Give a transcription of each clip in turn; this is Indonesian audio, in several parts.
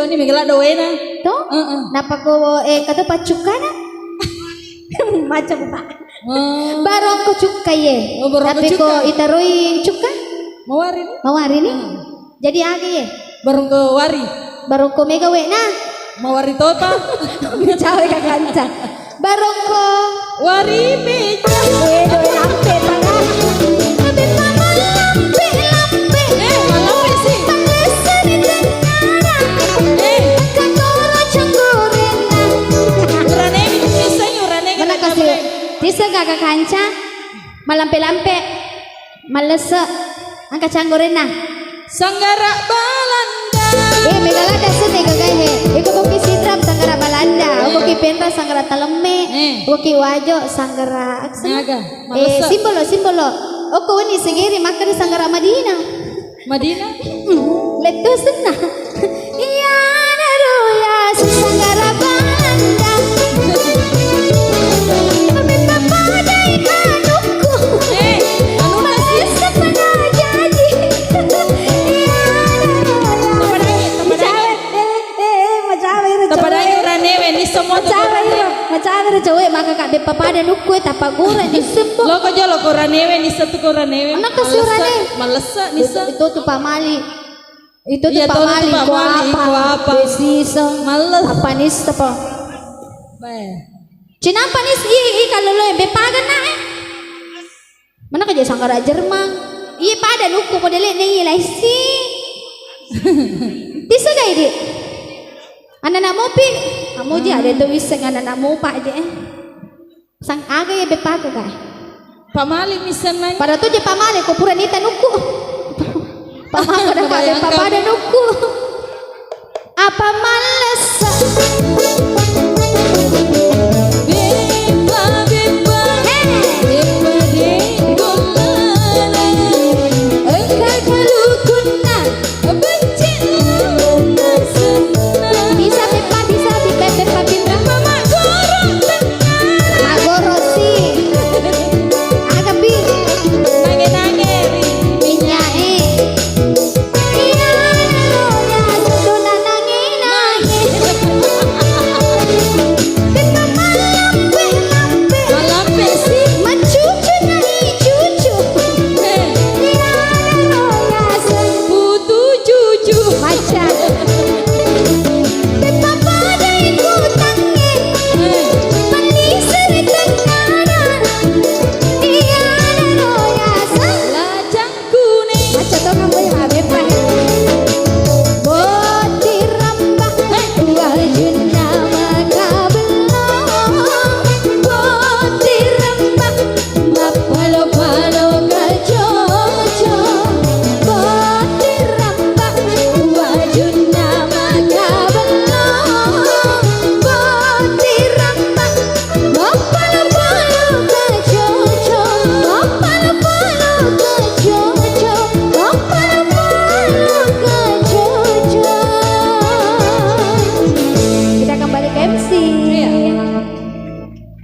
ni megala doena. Toh? Napa ko kata pacukana? Macam pak. Barong ko cuka ye. Tapi ko itaroi cuka? Mawari ni. Mawari ni. Jadi age ye. Barong ko wari. Barong ko mega we na. Mawari tota. Cawe ka kanca. Barong ko wari beja. Wedo lampe tangan. Tapi mama lampe lampe. Malampe sih. Panesa di tengara. Katoro canggorena. Urane bisa urane. Mana kasih? Tisa kakak kanca. Malampe-lampe. Malesa. Angka canggorena. Sanggara Balanda. Megalada se megagahe. Iko boki sidram sanggara Balanda. Boki penra sanggara talemme. Boki wajo sanggara aksana. Simbolo simbolo. Oko wani segeri makari sanggara Madina. Madina? Leto senna. Iya naruya sanggara Balanda. Kami papadai anukku. Anu masih sepana jadi. Tapadai urane we ni semua Macam cewek maka kak be papada nukue tapagura ni sembo. Loko jo loko ranewe ni satu ko ranewe. Anak kesurane. Malesa ni sa. Itu tuh pamali. Itu tuh Iya, pamali. tuh pamali, Ko apa? Besisa. Males. Apa nis apa? Bae. Cina apa nis i kalau lo be pagan na Mana kerja sanggara Jerman. Iya pada nuku ko dele ni lai si. Bisa gak ini? Anak mopi, kamu je ada tu wiseng anak mo pak je. Sang aga ya bepaga ka. Pamali misan nang. Pada tu je pamali ko pura nita nuku. Pamako dah ka bepapada nuku. Apa males?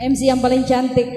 MC yang paling cantik.